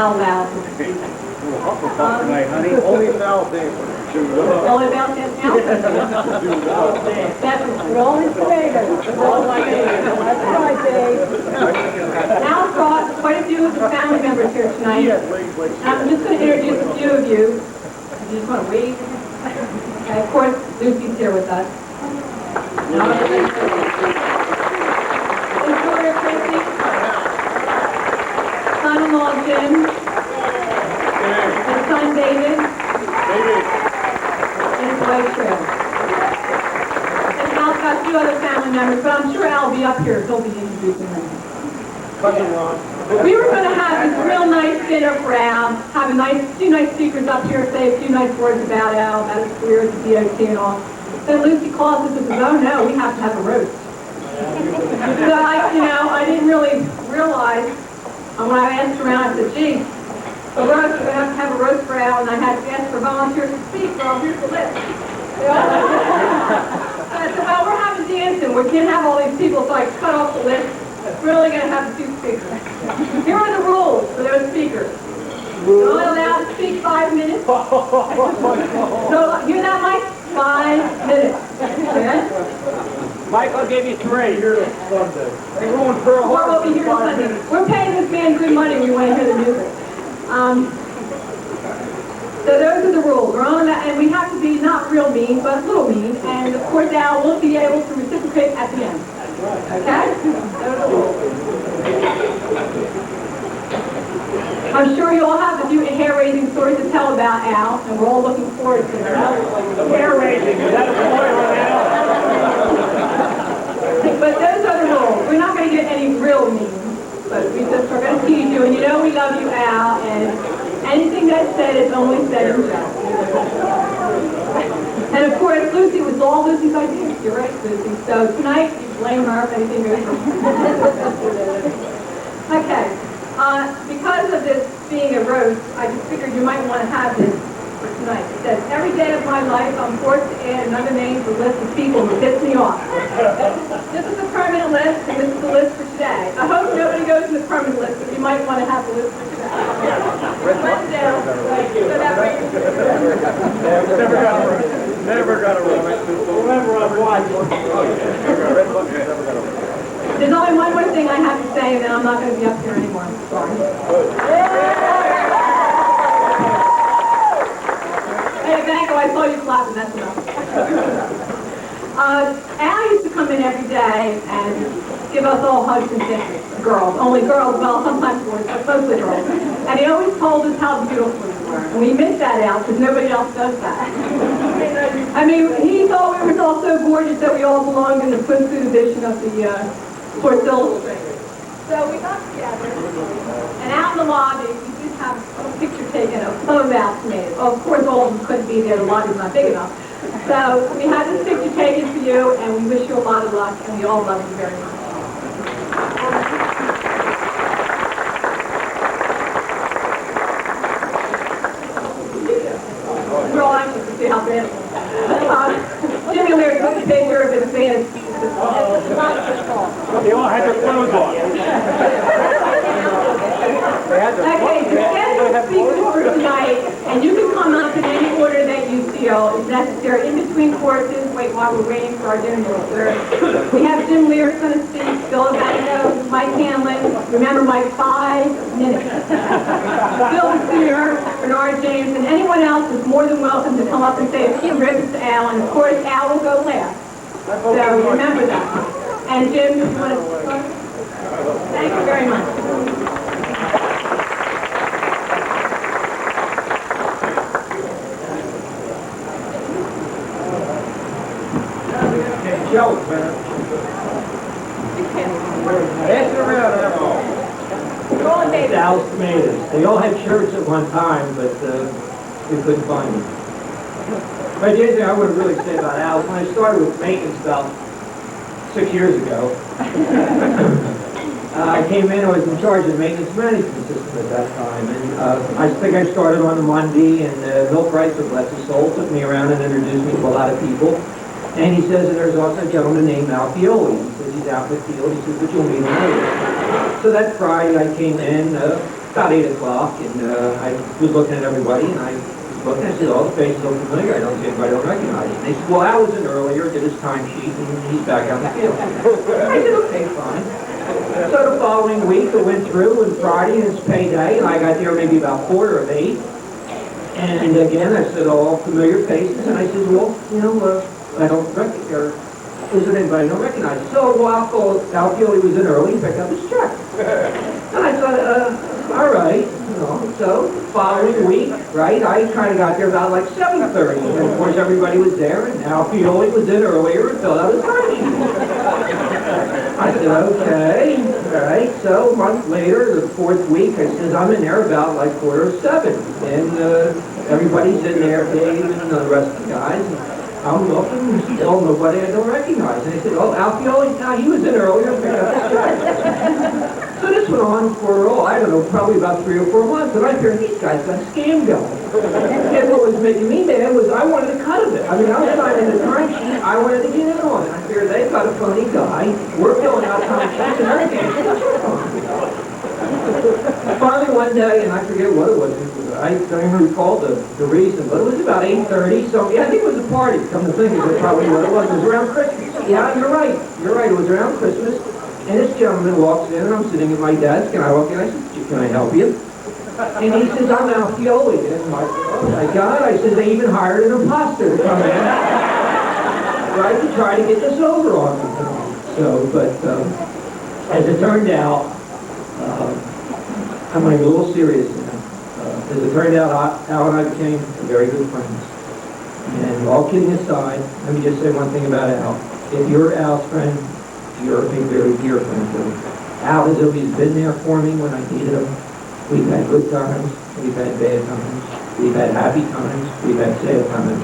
Al Loud. Tonight, honey. Only Al Davis. Only about 10 Definitely. Rolling tomatoes. That's right, Dave. Al brought quite a few of the family members here tonight. I'm just going to introduce a few of you. You just want to wave. Okay, of course, Lucy's here with us. Victoria Christie. Son-in-law Jim. His son David. And his wife Trish. And Al's got a few other family members, but I'm sure Al will be up here. He'll be introducing them. We were going to have this real nice dinner for Al, have a few nice speakers up here, say a few nice words about Al, about his career at the DOT and all. Then Lucy calls us and says, oh no, we have to have a roast. So I didn't really realize, when I asked around, I said, gee, a roast, we're going to have a roast for Al, and I had to ask for volunteers to speak, well, here's the list. So I said, well, we're having dancing, we can't have all these people, so I cut off the list. We're only going to have 2 speakers. Here are the rules for those speakers. You're only allowed to speak 5 minutes. So, hear that, Mike? 5 minutes. Okay? Mike, I'll give you 3. Here Sunday. We're going for a We'll be here Sunday. We're paying this man good money. We want to hear the music. So those are the rules. We're on that, and we have to be not real mean, but a little mean. And of course, Al will be able to reciprocate at the end. Okay? Those are the rules. I'm sure you all have a few hair-raising stories to tell about Al, and we're all looking forward to it. Hair-raising, is that a boy or an Al? But those are the rules. We're not going to get any real mean, but we're going to tease you, and you know we love you, Al, and anything that's said is only said in jest. And of course, Lucy was all Lucy's idea. You're right, Lucy. So tonight, you blame her if anything goes wrong. Okay. Because of this being a roast, I just figured you might want to have this for tonight. It says, every day of my life, I'm forced to add another name to the list of people who piss me off. This is a permanent list, and this is the list for today. I hope nobody goes to the permanent list, but you might want to have the list for today. Write it down. So that way Never got a room. Remember, I'm watching. There's only one more thing I have to say, and then I'm not going to be up here anymore. I'm sorry. Hey, Banco, I saw you clapping. That's enough. Al used to come in every day and give us all hugs and kisses. Girls. Only girls. Well, sometimes boys, but mostly girls. And he always told us how beautiful we were. And we miss that, Al, because nobody else does that. I mean, he thought we were all so gorgeous that we all belonged in the swimsuit edition of the Sports Illustrated. So we got together, and out in the lobby, we did have a picture taken of some of Al's tomatoes. Well, of course, all of them couldn't be there. The lobby's not big enough. So we had this picture taken for you, and we wish you a lot of luck, and we all love you very much. We're all anxious to see how bad it is. Jimmy Leary took a picture of his fans. They all had their clothes on. Okay, the schedule of speakers for tonight, and you can come up in any order that you feel is necessary. In between courses, wait while we're waiting for our dinner to serve. We have Jim Leary going to speak, Bill Evano, Mike Hanlon. Remember, Mike, 5 minutes. Bill Sear, Bernard James, and anyone else is more than welcome to come up and say a few ribbons to Al, and of course, Al will go last. So remember that. And Jim, you want to start? Thank you very much. Jealous, man. Pass it around, Roll David. Al's Tomatoes. They all had shirts at one time, but we couldn't find them. But the other thing I would really say about Al is when I started with maintenance about 6 years ago, I came in, I was in charge of the maintenance management system at that time, and I think I started on a Monday, and Bill Price, bless his soul, took me around and introduced me to a lot of people. And he says, and there's also a gentleman named Al Fioli. He says he's out in the field. He says, but you'll meet him later. So that Friday I came in, about 8 o'clock, and I was looking at everybody, and I was looking, I said, all the faces look familiar, I don't see anybody I don't recognize. And they said, well, Al was in earlier, did his time sheet, and he's back out in the field. I said, okay, fine. So the following week, I went through, and Friday, and it's payday, and I got there maybe about 8:15. And again, I said, all familiar faces, and I said, well, you know, I don't recognize, or is there anybody I don't recognize? So, well, Alfioli was in early, he picked up his check. And I thought, all right, you know, so following week, right, I kind of got there about like 7:30, and of course everybody was there, and Alfioli was in earlier and filled out his time sheet. I said, okay, all right, so a month later, the 4th week, I said, I'm in there about like 7:15, and everybody's in there, Dave and the rest of the guys, and I'm looking, still nobody I don't recognize. And I said, oh, Alfioli, no, he was in earlier. So this went on for, I don't know, probably about 3 or 4 months. And I figured, these guys got a scam going. And what was making me mad was I wanted a cut of it. I mean, I was signing the time sheet, I wanted to get in on it. I figured they've got a phony guy, we're filling out time sheets and everything. Finally one day, and I forget what it was, I don't even recall the reason, but it was about 8:30, so yeah, I think it was a party, come to think of it, probably what it was around Christmas. Yeah, you're right, it was around Christmas, and this gentleman walks in, and I'm sitting at my desk, and I walk in, I said, can I help you? And he says, I'm Alfioli, and I'm like, oh my God, I said, they even hired an imposter to come in, right, to try to get this over on me. So, but as it turned out, I'm like a little serious now. As it turned out, Al and I became very good friends. And all kidding aside, let me just say one thing about Al. If you're Al's friend, you're a very dear friend to me. Al has always been there for me when I needed him. We've had good times, we've had bad times, we've had happy times, we've had sad times.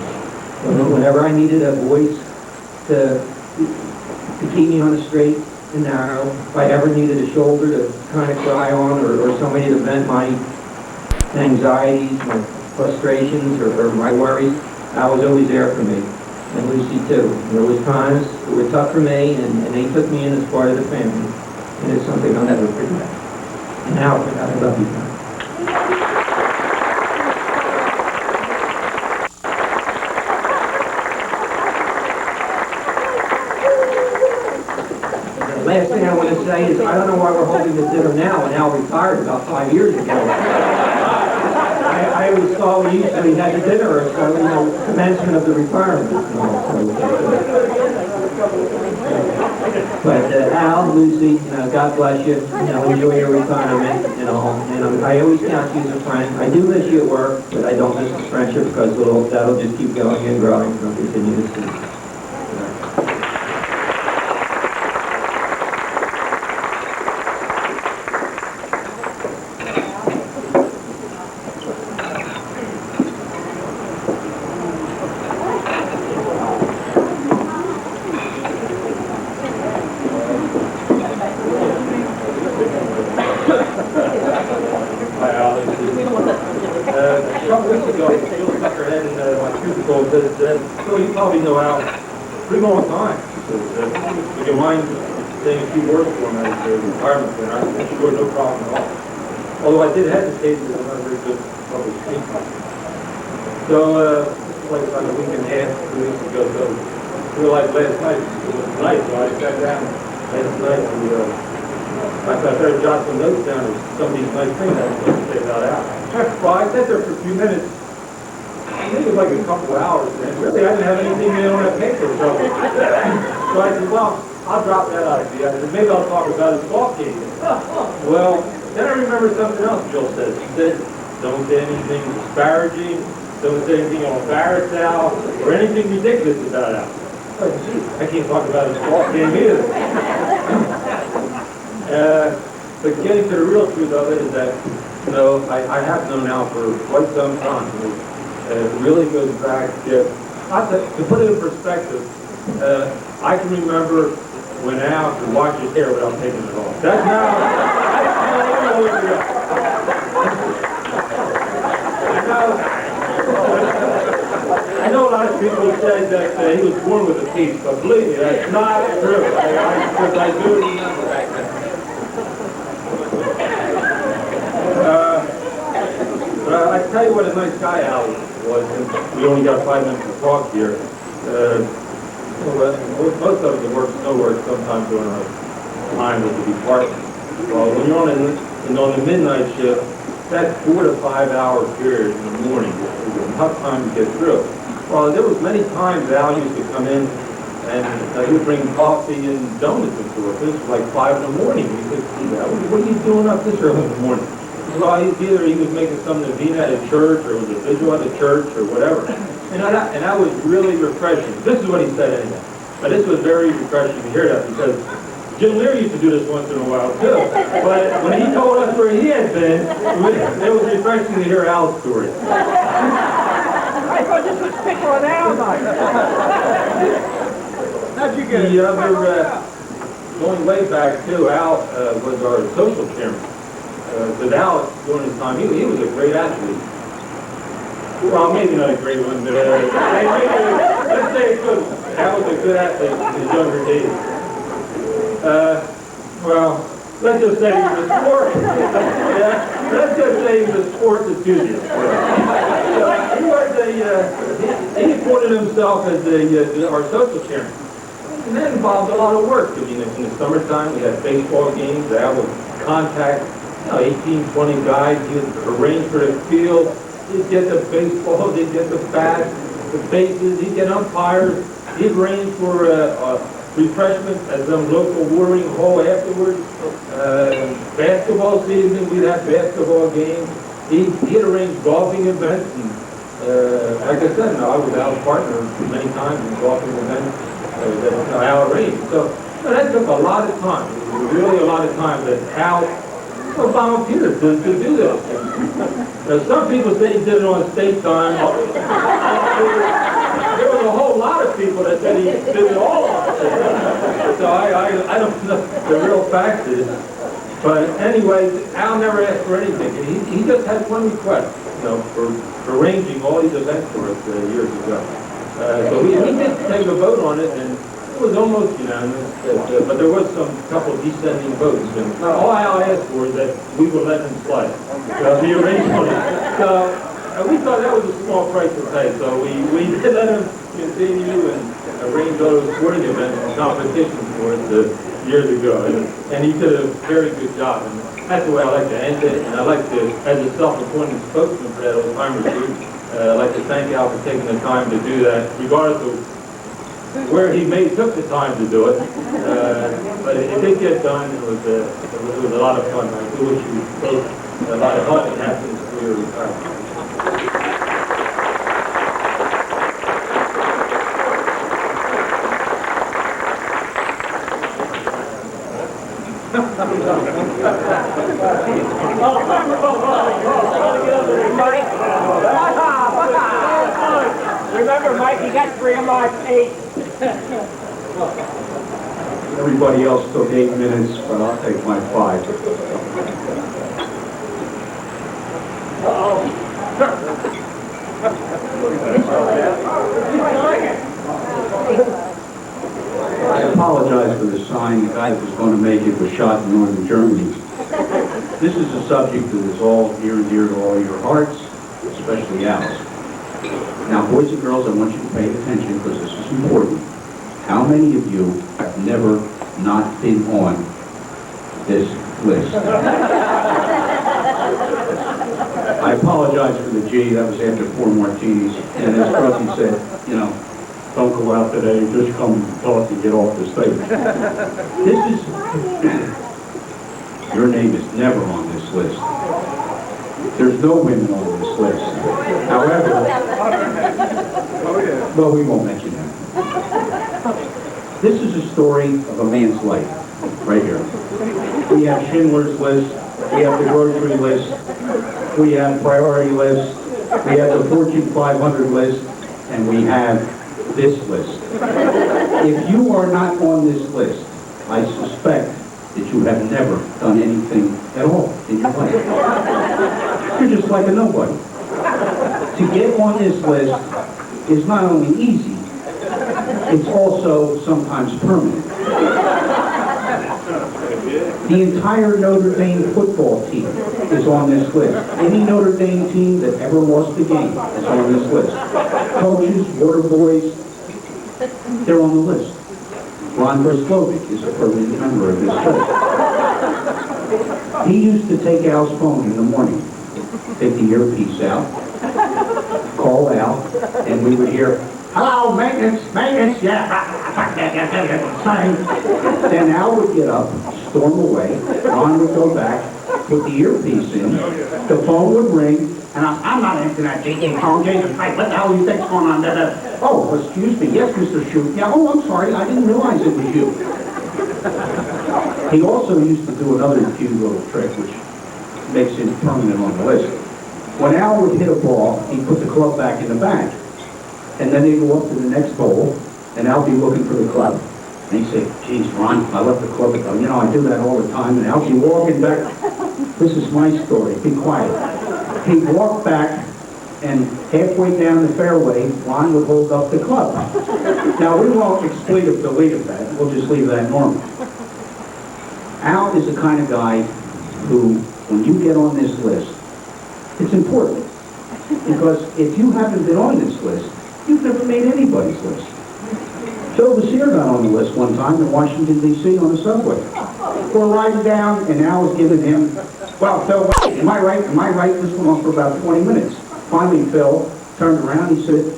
Whenever I needed a voice to keep me on the straight and narrow, if I ever needed a shoulder to kind of cry on, or somebody to vent my anxieties, my frustrations, or my worries, I was always there for me. And Lucy too. There was times that were tough for me, and they took me in as part of the family. And it's something I'll never forget. And now for that, I love you guys. The last thing I want to say is I don't know why we're holding this dinner now, and Al retired about 5 years ago. I always thought we usually had a dinner or so, you know, commencement of the retirement. But Al, Lucy, you know, God bless you. You know, enjoy your retirement. You know, and I always count you as a friend. I do miss you at work, but I don't miss the friendship because that'll just keep going and growing, and I'll continue to see. So you probably know Al pretty long time. So, would you mind saying a few words for him as a retirement plan? I'm sure no problem at all. Although I did hesitate because I'm not a very good public speaker. So, like about a week and a half, 2 weeks ago, so I realized last night it was night, so I sat down last night and I started jotting some notes down of some of these nice things I was going to say about Al. Well, I sat there for a few minutes. I think it was like a couple of hours, and really I didn't have anything on that paper, so I said, well, I'll drop that idea, and maybe I'll talk about his golf game. Well, then I remember something else Jill said. She said, don't say anything disparaging, don't say anything on embarrass Al, or anything ridiculous about Al. I can't talk about his golf game either. But getting to the real truth of it is that, you know, I have known Al for quite some time. It really goes back to put it in perspective, I can remember when Al could wash his hair without taking it off. That's how long ago. I know a lot of people said that he was born with a piece, but believe me, that's not true. Because I do remember back then. tell you what a nice guy Al was, and we only got 5 minutes to talk here. Most of the work, snow work, sometimes during our time with the department. Well, when you're on the midnight shift, that 4 to 5 hour period in the morning is a tough time to get through. Well, there was many times Al used to come in and he would bring coffee and donuts and so forth. This was like 5 in the morning. We said, what are you doing up this early in the morning? Well, either he was making some novena at a church, or it was a vigil at a church, or whatever. And that was really refreshing. This is what he said anyway. But this was very refreshing to hear that, because Jim Leary used to do this once in a while too. But when he told us where he had been, it was refreshing to hear Al's story. I thought this was Picker on Al night. How'd you get the other, going way back too, Al was our social chairman. But Al, during his time, he was a great athlete. Well, maybe not a great one, but let's say good. Al was a good athlete in his younger days. Well, let's just say he was a sport. Yeah, let's just say he was a sports enthusiast. He appointed himself as our social chairman. And that involved a lot of work. I mean, in the summertime, we had baseball games. Al would contact 18, 20 guys. He'd arrange for the field. He'd get the baseball. He'd get the bats, the bases. He'd get umpires. He'd arrange for refreshments at some local watering hole afterwards. Basketball season, we'd have basketball games. He'd arrange golfing events. And, like I said, I was Al's partner many times in golfing events that Al arranged. So that took a lot of time. It was really a lot of time that Al volunteered to do this. Some people say he did it on state time. There was a whole lot of people that said he did it all on state time. So I don't know the real fact is. But anyway, Al never asked for anything. He just had one request, for arranging all these events for us years ago. So we did take a vote on it, and it was almost unanimous, but there was some couple dissenting votes. And all I asked for is that we would let him slide. The arrangement. So we thought that was a small price to pay. So we did let him continue and arrange all those sporting events and competitions for us years ago. And he did a very good job. And that's the way I like to end it. And I like to, as a self-appointed spokesman for that old timers group, I'd like to thank Al for taking the time to do that, regardless of where he took the time to do it. But it did get done. It was a lot of fun. I do wish you both a lot of fun and happiness for your retirement. Remember, Mike, you got 3 of my 8. Everybody else took 8 minutes, but I'll take my 5. I apologize for the sign. The guy that was going to make it was shot in northern Germany. This is a subject that is all near and dear to all your hearts, especially Al's. Now, boys and girls, I want you to pay attention because this is important. How many of you have never not been on this list? I apologize for the G. That was after 4 martinis. And as Krusty said, don't go out today, just come talk and get off the stage. Your name is never on this list. There's no women on this list. However, well, we won't mention that. This is a story of a man's life, right here. We have Schindler's List, we have the grocery list, we have priority list, we have the Fortune 500 list, and we have this list. If you are not on this list, I suspect that you have never done anything at all in your life. You're just like a nobody. To get on this list is not only easy, it's also sometimes permanent. The entire Notre Dame football team is on this list. Any Notre Dame team that ever lost a game is on this list. Coaches, water boys, they're on the list. Ron Brislovic is a permanent member of this list. He used to take Al's phone in the morning, take the earpiece out, call Al, and we would hear, "Hello, maintenance, yeah." Then Al would get up, storm away, Ron would go back, put the earpiece in, the phone would ring, and I'm not answering that phone, Jesus Christ, what the hell do you think's going on there? Oh, excuse me, yes, Mr. Shute. Yeah, oh, I'm sorry, I didn't realize it was you. He also used to do another cute little trick, which makes him permanent on the list. When Al would hit a ball, he'd put the club back in the bag. And then they'd go up to the next hole, and Al be looking for the club. And he'd say, "Geez, Ron, I left the club at home. You know, I do that all the time." And Al be walking back. This is my story. Be quiet. He'd walk back, and halfway down the fairway, Ron would hold up the club. Now, we won't expletive delete that. We'll just leave that normal. Al is the kind of guy who, when you get on this list, it's important. Because if you haven't been on this list, you've never made anybody's list. Phil Vasseur got on the list one time in Washington, D.C. on the subway. We're riding down, and Al was giving him, "Well, Phil, am I right? Am I right?" This went on for about 20 minutes. Finally, Phil turned around, he said,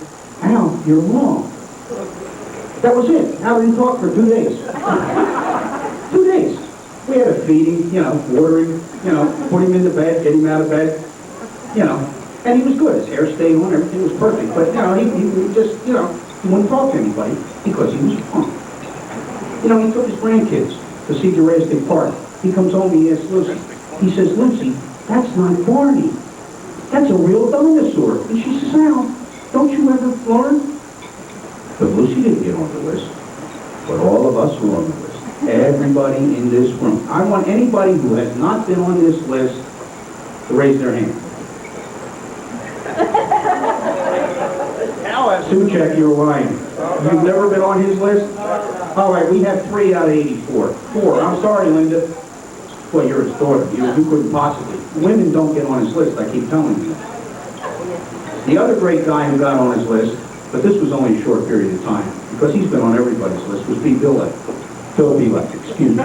"Al, you're wrong." That was it. Al didn't talk for 2 days. 2 days. We had a feeding, watering, put him into bed, get him out of bed, and he was good. His hair stayed on, everything was perfect. But, he just, he wouldn't talk to anybody because he was drunk. He took his grandkids to see Jurassic Park. He comes home, he asks Lucy. He says, "Lucy, that's not Barney. That's a real dinosaur." And she says, "Al, don't you ever learn?" But Lucy didn't get on the list. But all of us were on the list. Everybody in this room. I want anybody who has not been on this list to raise their hand. Suchek, you're lying. You've never been on his list? All right, we have 3 out of 84. 4. I'm sorry, Linda. Well, you're his daughter. You couldn't possibly. Women don't get on his list, I keep telling you. The other great guy who got on his list, but this was only a short period of time, because he's been on everybody's list, was Pete Bilek. Phil Bilek, excuse me.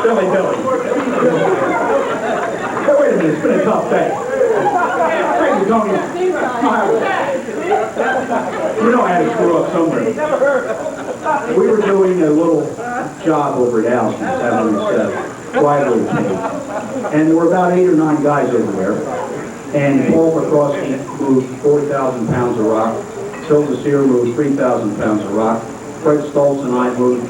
Billy. Hey, wait a minute, it's been a tough day. Thank you, Tony. You know I had to screw up somewhere. We were doing a little job over at Al's, having this quiet page. And there were about 8 or 9 guys over there. And Paul McCroskey moved 4,000 pounds of rock. Phil Vasseur moved 3,000 pounds of rock. Fred Stoltz and I moved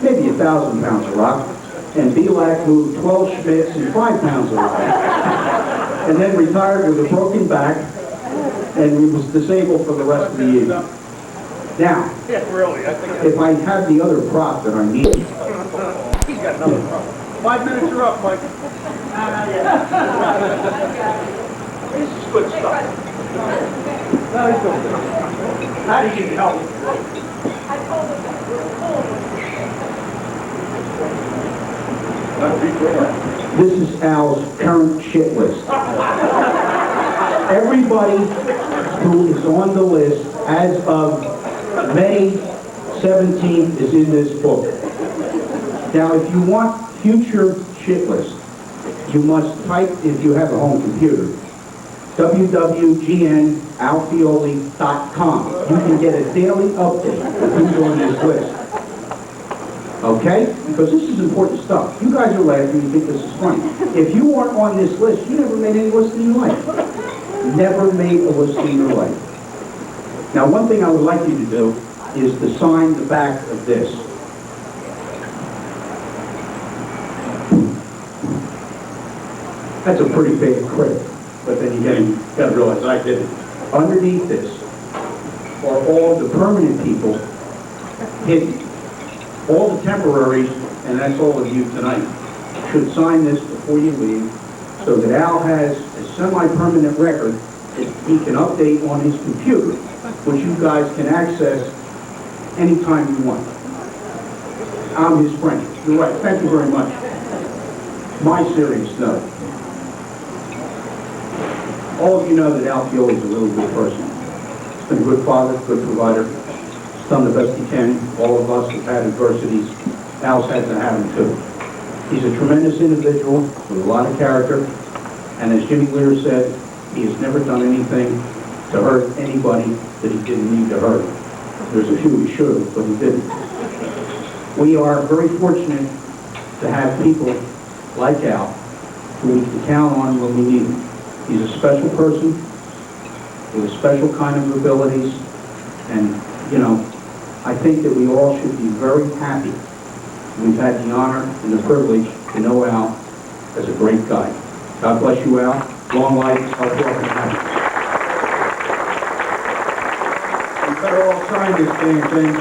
maybe 1,000 pounds of rock. And Bilek moved 12 Schmitz and 5 pounds of rock. And then retired with a broken back, and he was disabled for the rest of the evening. Now, if I had the other prop that I need. He's got another problem. 5 minutes are up, Mike. This is good stuff. How do you help? This is Al's current shit list. Everybody who is on the list as of May 17th is in this book. Now, if you want future shit lists, you must type, if you have a home computer, www.gnalfioli.com. You can get a daily update of who's on this list. Okay? Because this is important stuff. You guys are laughing, you think this is funny. If you aren't on this list, you never made any list in your life. Never made a list in your life. Now, one thing I would like you to do is to sign the back of this. That's a pretty big credit, but then you got to realize I did it. Underneath this are all the permanent people hidden. All the temporaries, and that's all of you tonight, should sign this before you leave so that Al has a semi-permanent record that he can update on his computer, which you guys can access anytime you want. I'm his friend. You're right. Thank you very much. My serious note. All of you know that Al Fiore is a really good person. He's been a good father, good provider. He's done the best he can. All of us have had adversities. Al's had to have them too. He's a tremendous individual with a lot of character. And as Jimmy Lear said, he has never done anything to hurt anybody that he didn't need to hurt. There's a few he should have, but he didn't. We are very fortunate to have people like Al who we can count on when we need him. He's a special person with a special kind of abilities, and, you know, I think that we all should be very happy we've had the honor and the privilege to know Al as a great guy. God bless you, Al. Long life, health, wealth, and happiness. You better all sign this damn thing.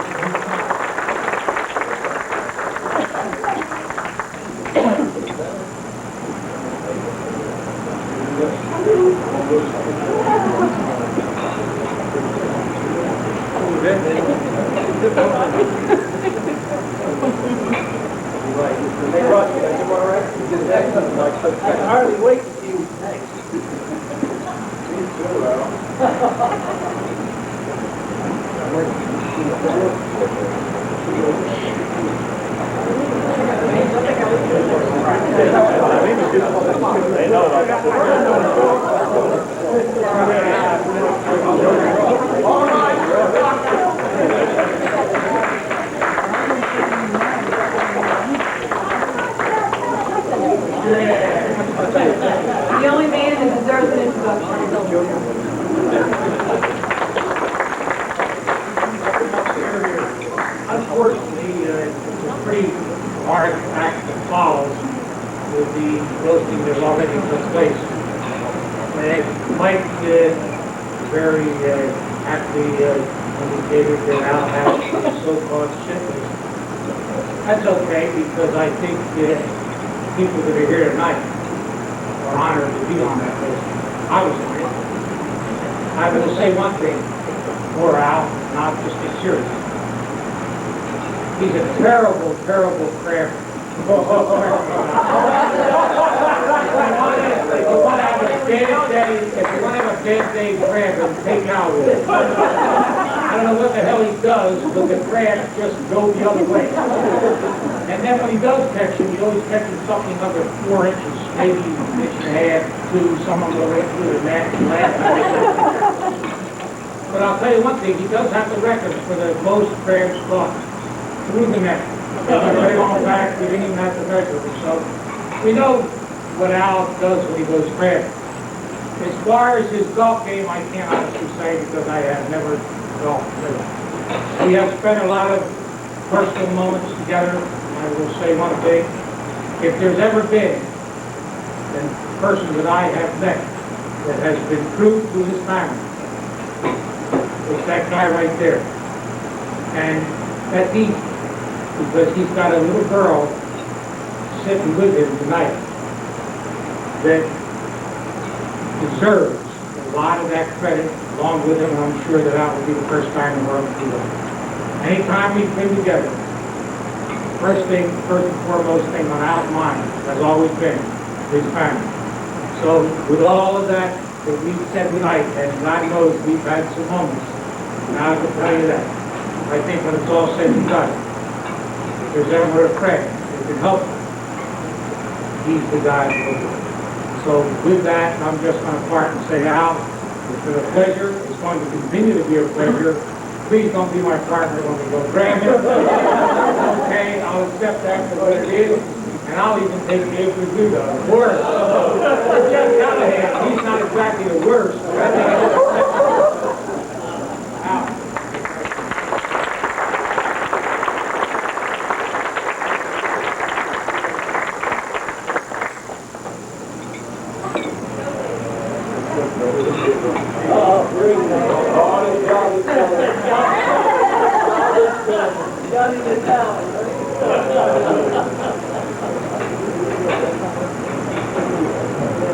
The only man that deserves an introduction. Unfortunately, it's a pretty hard act that follows with the roasting that already took place. Mike very aptly indicated that Al has so-called shit list. That's okay, because I think people that are here tonight are honored to be on that list. I was on it. I will say one thing for Al, and I'll just get serious. He's a terrible, terrible crabber. If you want to have a bad day crab, take Al with it. I don't know what the hell he does, but the crabs just go the other way. And then when he does catch him, he always catches something under 4 inches, maybe an inch and a half, 2, some of them go right through the net and laugh. But I'll tell you one thing, he does have the records for the most crabs caught through the net. Right on back, we didn't even have to measure them. So we know what Al does when he goes crabbing. As far as his golf game, I can't honestly say because I have never golfed with him. We have spent a lot of personal moments together. I will say one thing. If there's ever been a person that I have met that has been true to his family, it's that guy right there. And that's easy, because he's got a little girl sitting with him tonight that deserves a lot of that credit along with him, and I'm sure that that will be the first time in the world to do that. Anytime we've been together, first and foremost thing on Al's mind has always been his family. So with all of that we've said tonight, and God knows we've had some moments, and I can tell you that. I think when it's all said and done, if there's ever a friend that can help, he's the guy to look at. So with that, I'm just going to part and say, Al, it's been a pleasure. It's going to continue to be a pleasure. Please don't be my partner when we go cramming. Okay, I'll accept that for what it is, and I'll even take the interview the worst. Jeff Callahan, he's not exactly the worst, but I think he's Al.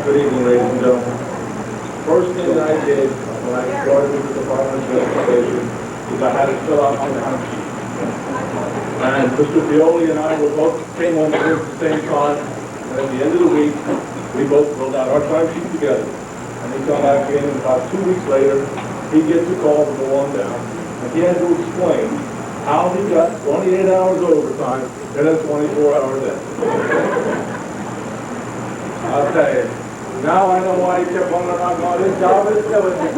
Good evening, ladies and gentlemen. First thing that I did when I started with the Department of Transportation is I had to fill out my time sheet. And Mr. Violi and I were both came on board at the same time. And at the end of the week, we both filled out our time sheet together. And he come back in, and about 2 weeks later, he gets a call to go on down. And he had to explain how he got 28 hours overtime in a 24-hour day. I'll tell you, now I know why he kept on around going, this job is killing me.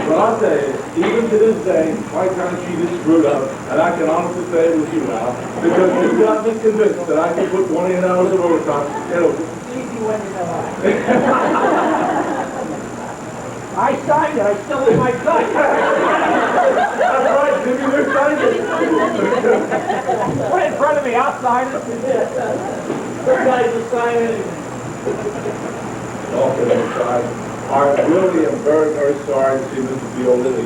But I'll tell you, even to this day, my time sheet is screwed up, and I can honestly say it with you now, because you got me convinced that I can put 28 hours of overtime in a I signed it, I still have my gun. That's right, Jimmy, you signed it. Put it in front of me, I'll sign it. Somebody just sign it. All kidding aside, I really am very, very sorry to see Mr. Biolini.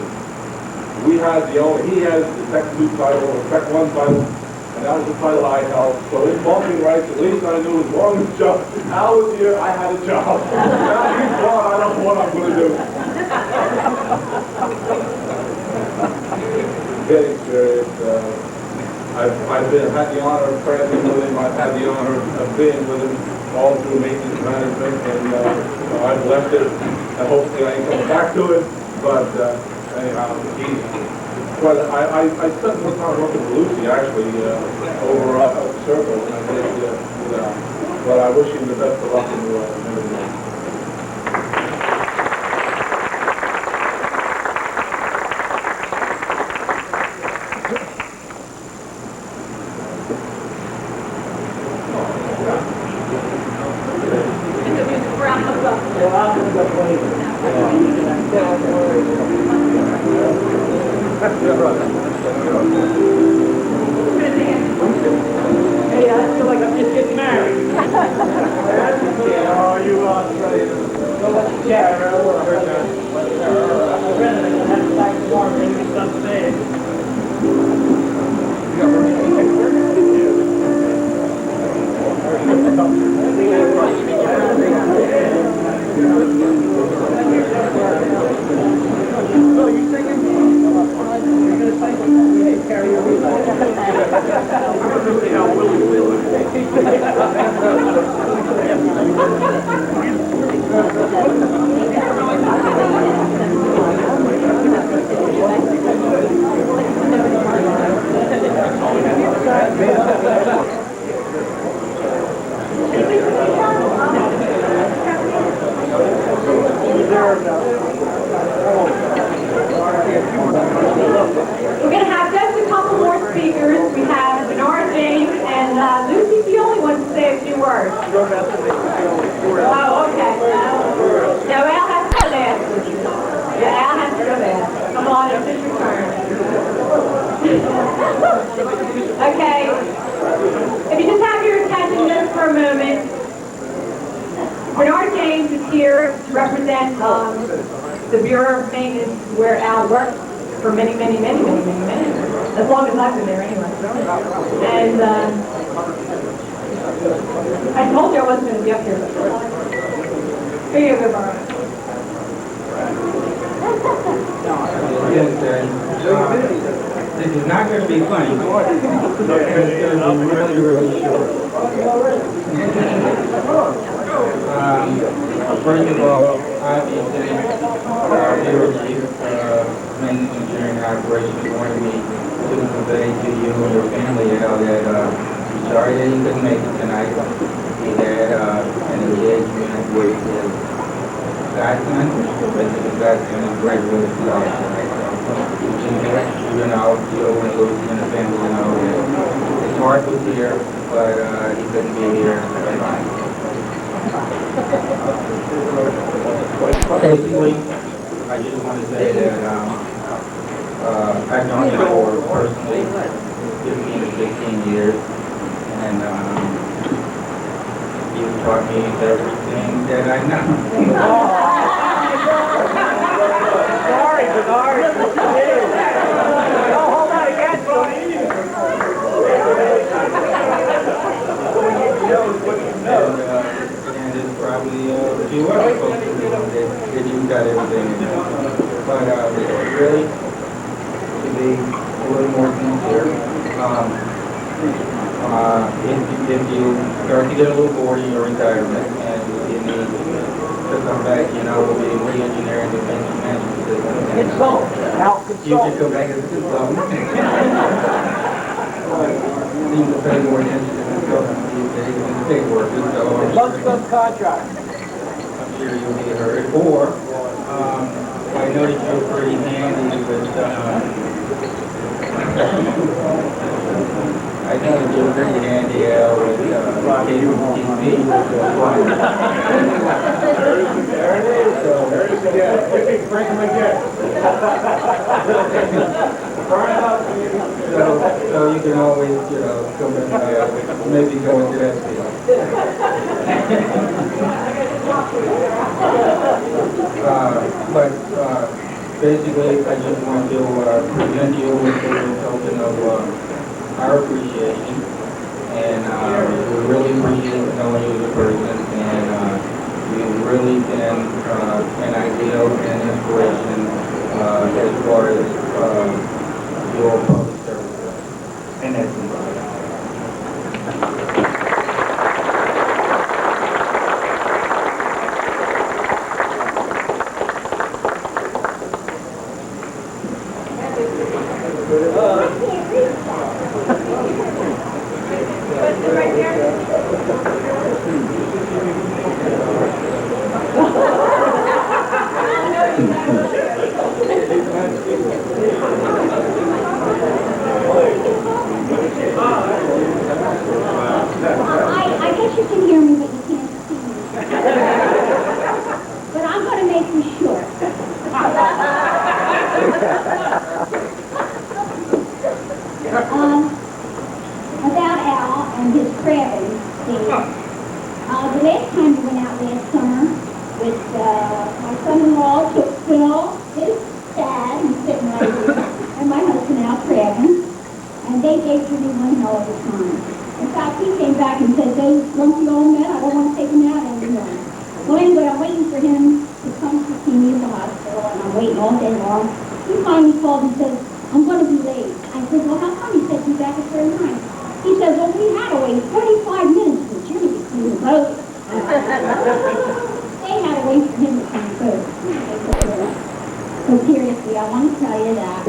He has the Tech 2 title, or Tech 1 title, and that was the title I held. So his bumping rights, at least I knew as long as Al was here, I had a job. Now he's gone, I don't know what I'm going to do. Getting serious. I've had the honor of traveling with him. I've had the honor of being with him all through maintenance management, and I've left it, and hopefully I ain't coming back to it. But anyhow, well, I spent some time working with Lucy actually over at Circle, and I did, but I wish him the best of luck in everything. Hey, I feel like I'm just getting married. Oh, you are ready to go let the chair over. I'm ready to have to back the warm and do something. Oh, you singing? You're going to sing? Carry your relay. I'm going to see how Willie feels. We're going to have just a couple more speakers. We have Bernard James and Lucy's the only one to say a few words. Oh, okay. No, Al has to go last. Yeah, Al has to go last. Come on, it's his return. Okay. If you just have your attention just for a moment. Bernard James is here to represent the Bureau of Maintenance where Al worked for many, as long as I've been there anyway. And I told you I wasn't going to be up here. Here you go, Bernard. This is not going to be funny. It's going to be really, really short. First of all, obviously, Bureau Chief Maintenance Engineering Operations wanted me to convey to you and your family, Al, that he's sorry that he couldn't make it tonight. He had an engagement with his godson, Mr. Godson, and graduated from tonight. You know, Joe and Lucy and the family know that his heart was here, but he couldn't be here. Basically, I just want to say that I've known him for personally 15 to 16 years, and he taught me everything that I know. Sorry, Bernard. Don't hold that against me. And it's probably a few other folks that you got everything. But really, to be a little more sincere, if you start to get a little bored in your retirement and you need to come back, we'll be re-engineering the management system. You can come back as a consultant. Need to pay more attention to consultants these days than the paperwork. Subcontract. I'm sure you'll be heard. Or, I noticed you're pretty handy with, I noticed you're pretty handy with cable TV. Bring him again. So you can always, come in, maybe go into that field. But basically, I just want to present you with a token of our appreciation. And we really appreciate knowing you as a person. And you've really been an ideal and inspiration as far as your public service. And that's I guess you can hear me, but you can't see me. But I'm going to make this short. About Al and his crabbing thing. The last time we went out last summer with my son-in-law took Phil, his dad, who's sitting right here, and my husband Al crabbing, and they gave Jimmy one hell of a time. In fact, he came back and said, those grumpy old men, I don't want to take them out anymore. Well, anyway, I'm waiting for him to come to see me at the hospital, and I'm waiting all day long. He finally called and said, I'm going to be late. I said, well, how come? He said, be back at 39. He says, well, we had to wait 45 minutes for Jimmy to clean the boat. They had to wait for him to clean the boat. So seriously, I want to tell you that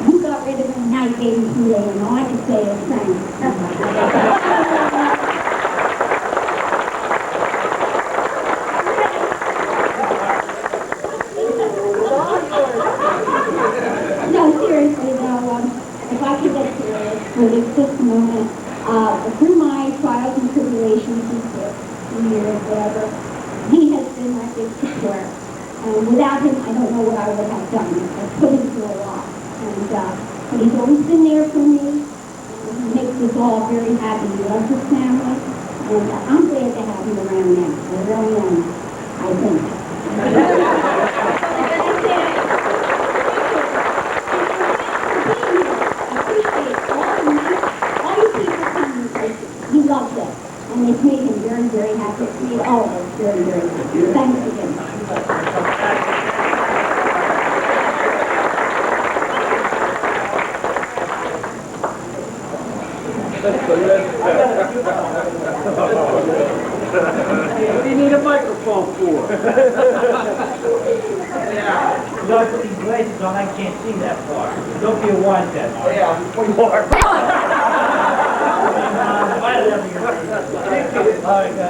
you got rid of him and now you gave him 2 days, and all I can say is thanks. No, seriously though, if I could get serious for just a moment, through my trials and tribulations these 2 years, whatever, he has been my big support. Without him, I don't know what I would have done. I've put him through a lot. But he's always been there for me. He makes us all very happy. He loves his family. And I'm glad to have him around now. I really am, I think. He loves it, and it's made him very, very happy. It's made all of us very, very happy. Thanks again. What do you need a microphone for? You know, I put these glasses on, I can't see that far. Don't be a wise guy. Yeah,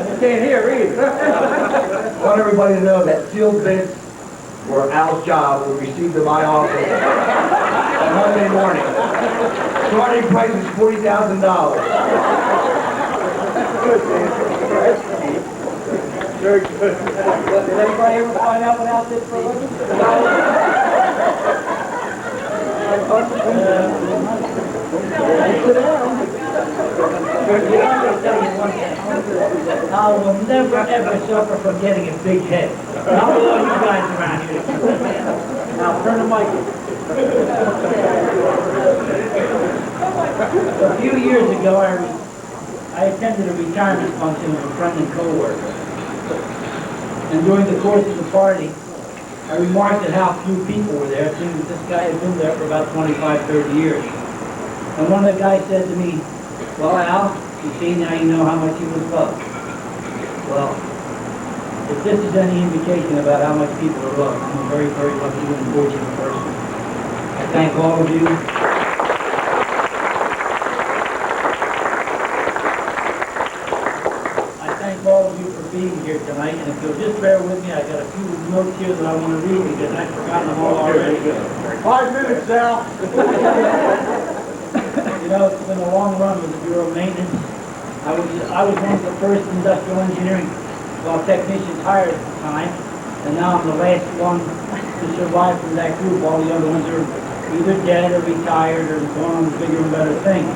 you can't hear either. I want everybody to know that sealed bids for Al's job will be received in my office on Monday morning. Starting price is $40,000. Very good. Did anybody ever find out what Al did for a living? I will never ever suffer from getting a big head. Not with all you guys around here. Now turn the mic. A few years ago, I attended a retirement function with a friend and co-worker. And during the course of the party, I remarked at how few people were there, seeing that this guy had been there for about 25, 30 years. And one of the guys said to me, well, Al, you see, now you know how much he was loved. Well, if this is any indication about how much people are loved, I'm a very, very lucky and fortunate person. I thank all of you. I thank all of you for being here tonight, and if you'll just bear with me, I got a few notes here that I want to read because I've forgotten them all already. 5 minutes, Al. You know, it's been a long run with the Bureau of Maintenance. I was one of the first industrial engineering technicians hired at the time, and now I'm the last one to survive from that group. All the other ones are either dead or retired or gone on to bigger and better things.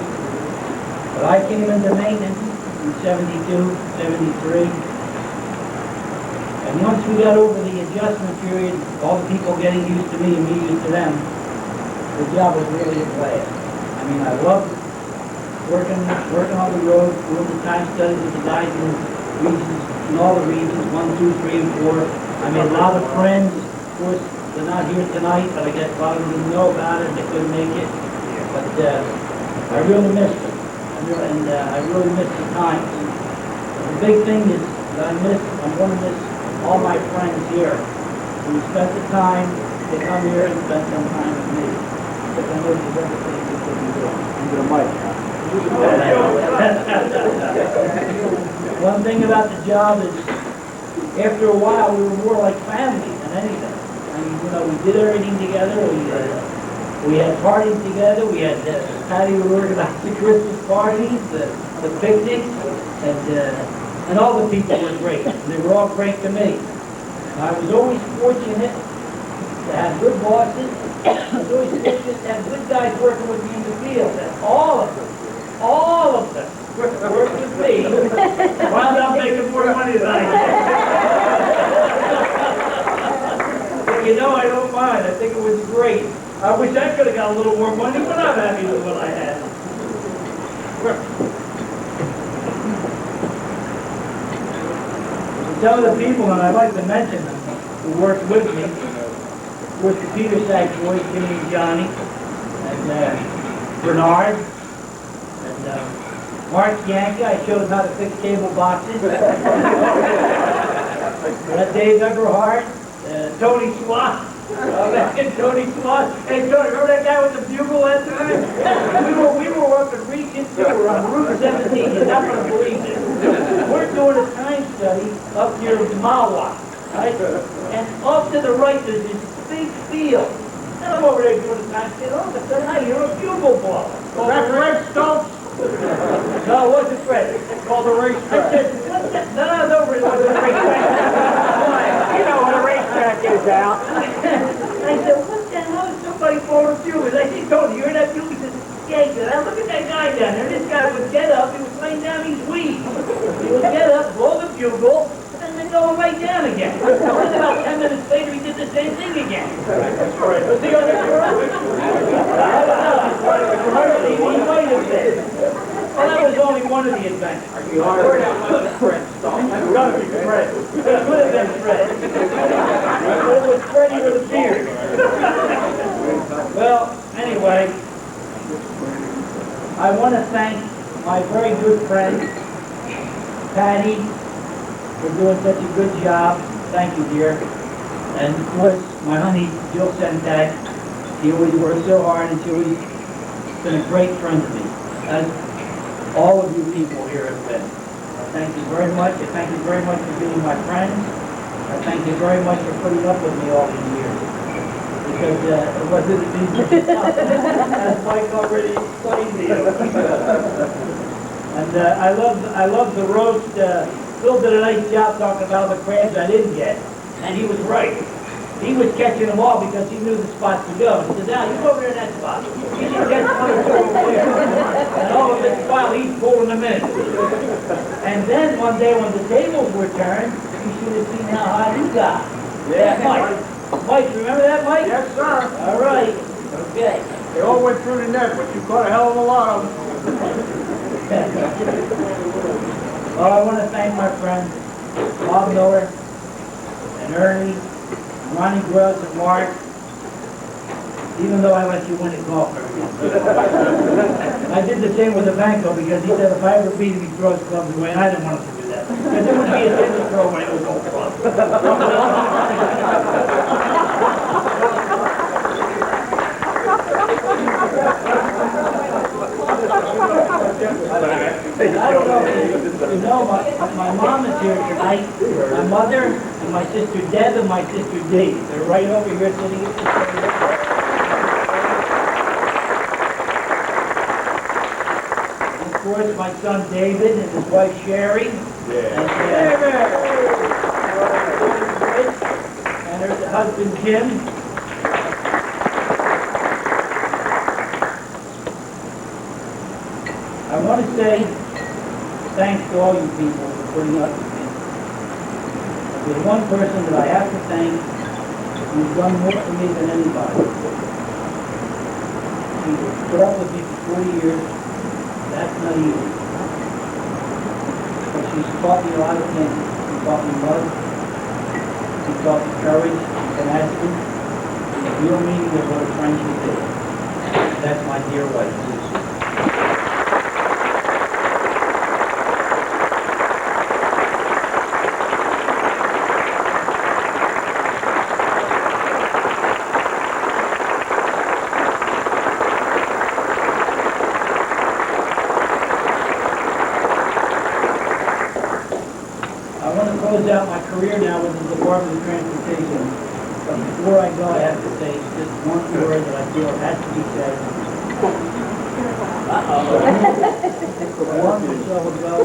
But I came into maintenance in 72, 73, and once we got over the adjustment period, all the people getting used to me and me used to them, the job was really a blast. I mean, I loved working on the road, doing the time studies with the guys in regions, in all the regions, 1, 2, 3, and 4. I made a lot of friends. Of course, they're not here tonight, but I guess a lot of them didn't know about it. They couldn't make it. But I really missed them. I really missed the times. The big thing is that I'm going to miss all my friends here who spent the time to come here and spend some time with me. Because I know there's other things we couldn't do. Into the mic. One thing about the job is, after a while, we were more like family than anything. I mean, you know, we did everything together. We had parties together. We had Patty would organize the Christmas parties, the picnics, and all the people were great. They were all great to me. I was always fortunate to have good bosses. I was always fortunate to have good guys working with me in the field, and all of them worked with me. Wound up making more money than I did. But you know, I don't mind. I think it was great. I wish I could have got a little more money, but I'm happy with what I had. Some of the people, and I'd like to mention them, who worked with me, was the Peter Sack boys, Jimmy and Johnny, and Bernard, and Mark Yankee. I showed how to fix cable boxes. Dave Everhart, Tony Swat. Tony Swat. Hey, Tony, remember that guy with the bugle that time? We were up in Region 2, we're on Route 17. You're not going to believe this. We're doing a time study up near Mawa, right? And off to the right, there's this big field. And I'm over there doing a time study. All of a sudden, I hear a bugle blow. That's Red Stokes. No, it wasn't Fred. It's called a racetrack. I said, what's that? No, it wasn't a racetrack. You know what a racetrack is, Al. I said, what the hell is somebody blowing bugles? I said, Tony, you hear that bugle? He said, yeah. He said, look at that guy down there. This guy would get up. He was laying down his weed. He would get up, blow the bugle, and then go right down again. And then about 10 minutes later, he did the same thing again. Was he on the girl? I don't know. He might have been. Well, that was only one of the adventures. Are you hard out Fred? It's got to be Fred. It could have been Fred. But it was Freddie with a beard. Well, anyway, I want to thank my very good friend, Patty, for doing such a good job. Thank you, dear. And of course, my honey, Jill Sentak. She always worked so hard, and she always been a great friend to me, as all of you people here have been. Thank you very much. I thank you very much for being my friends. I thank you very much for putting up with me all these years. Because it wasn't an easy job, as Mike already explained to you. And I love the roast. Phil did a nice job talking about the crabs I didn't get, and he was right. He was catching them all because he knew the spots to go. He said, now, you go over there in that spot. You should catch one or two over there. And all of this while he's pulling them in. And then one day when the tables were turned, you should have seen how hot he got. Yeah, Mike. Mike, remember that, Mike? Yes, sir. All right. Okay. They all went through the net, but you caught a hell of a lot of them. Well, I want to thank my friends, Bob Miller and Ernie, Ronnie Gross and Mark, even though I let you win at golf every year. I did the same with the banco because he said if I ever beat him, he throws clubs away, and I didn't want him to do that. Because there would be a tennis throw when it was all clubs. I don't know if you know, my mom is here tonight, my mother, and my sister Deb, and my sister Dee. They're right over here sitting at the table. And of course, my son David and his wife Sherry. And her husband Jim. I want to say thanks to all you people for putting up with me. There's one person that I have to thank who's done more for me than anybody. She put up with me for 40 years. That's not easy. But she's taught me a lot of things. She taught me love. She taught me courage and tenacity. And the real meaning of what a friendship is. That's my dear wife, Susan. Close out my career now with the Department of Transportation. But before I go, I have to say just one word that I feel has to be said. One or so ago,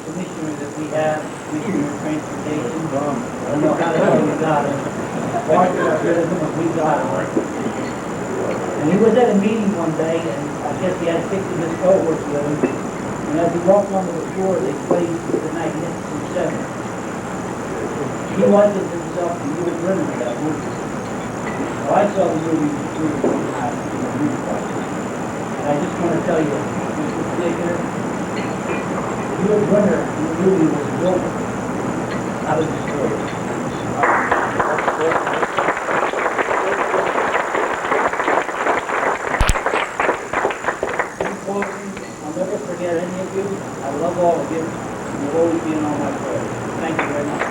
commissioner that we have, Commissioner of Transportation, I don't know how the hell we got him. Parker got rid of him, but we got him. And he was at a meeting one day, and I guess he had 6 of his cohorts with him. And as he walked onto the floor, they played the Magnificent Seven. He likened himself to Yul Brynner in that movie. So I saw the movie 3 or 4 times in the movie park. And I just want to tell you, Mr. Sticker, Yul Brynner in the movie was Wilbur, not a destroyer. I'll never forget any of you. I love all of you. You'll always be in all my prayers. Thank you very much.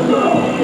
Go!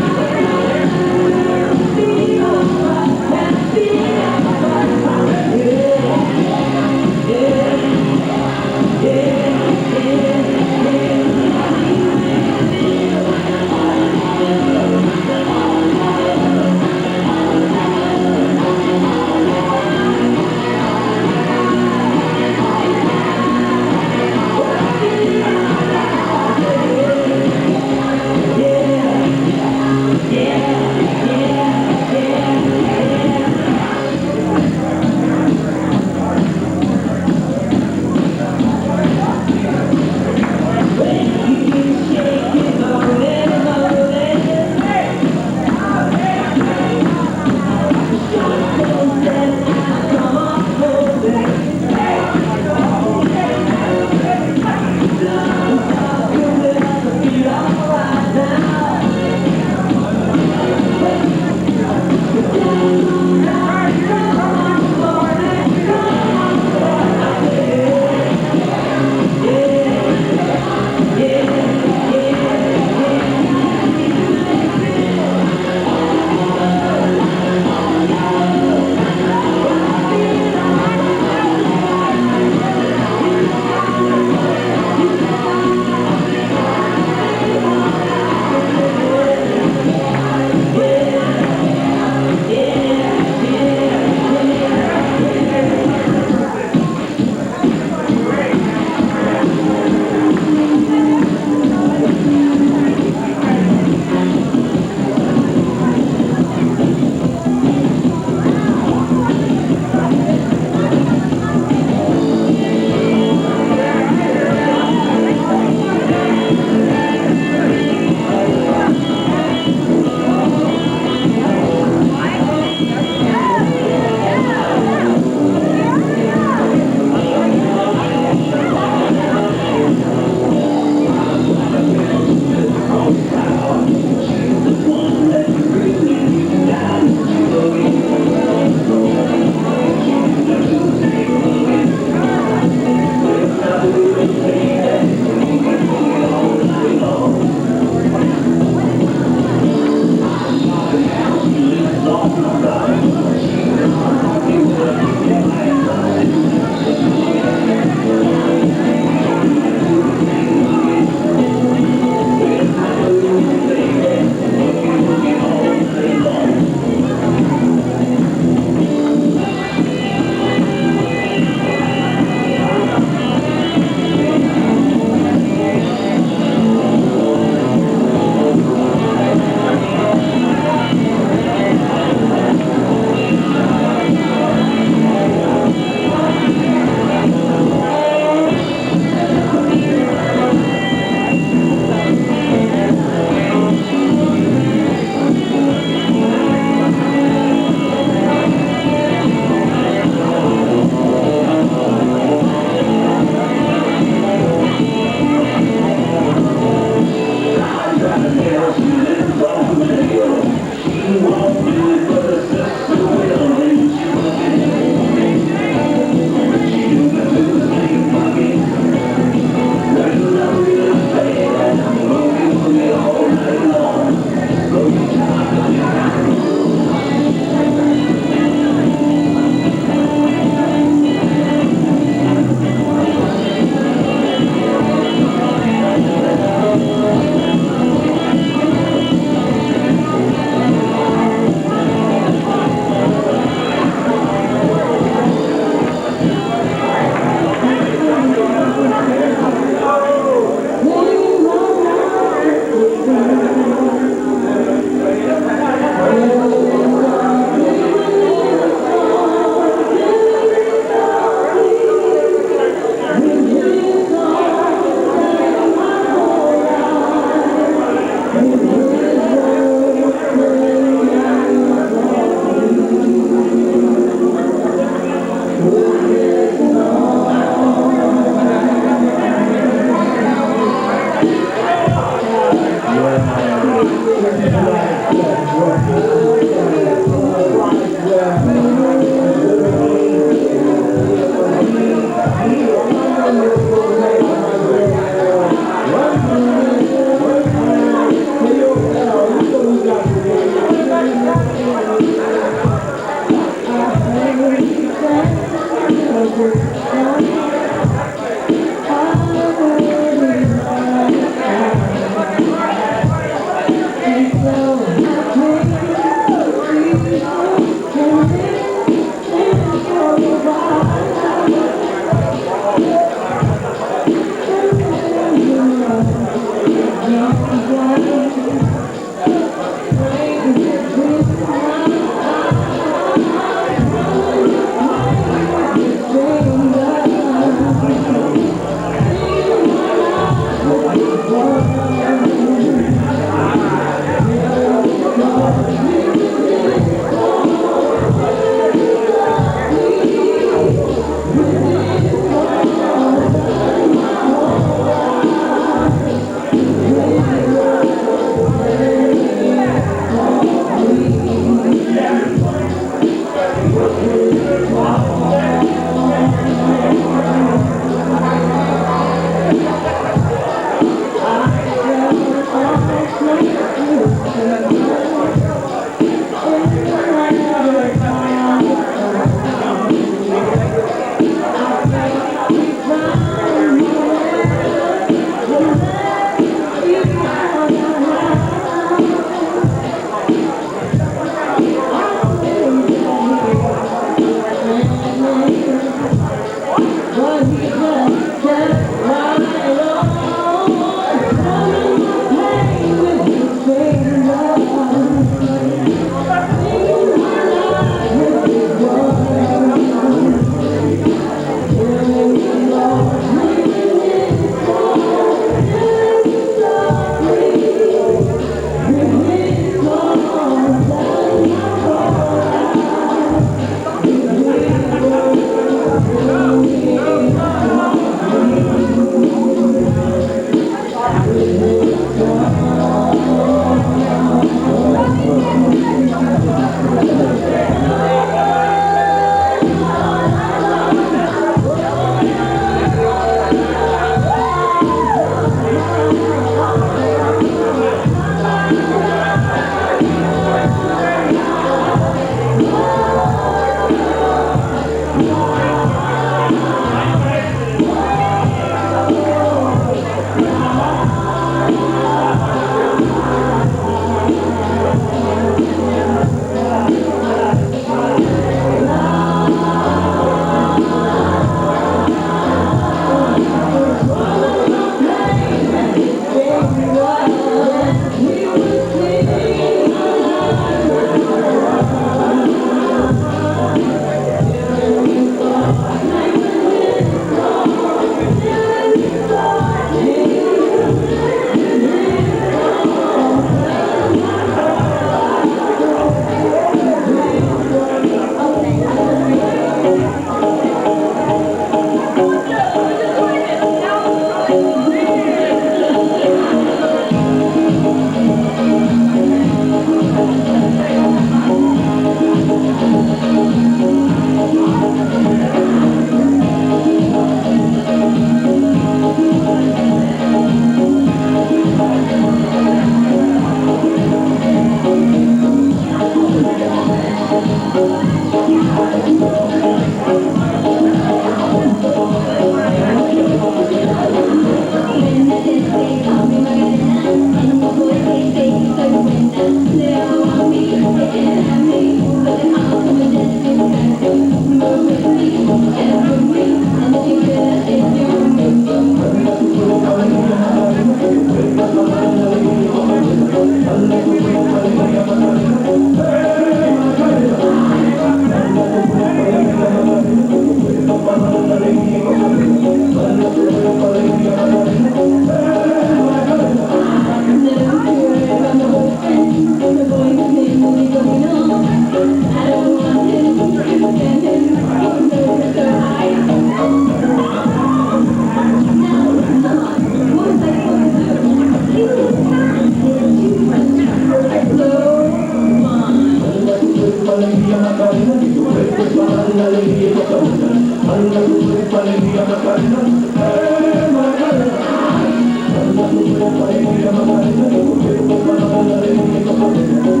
Macarena.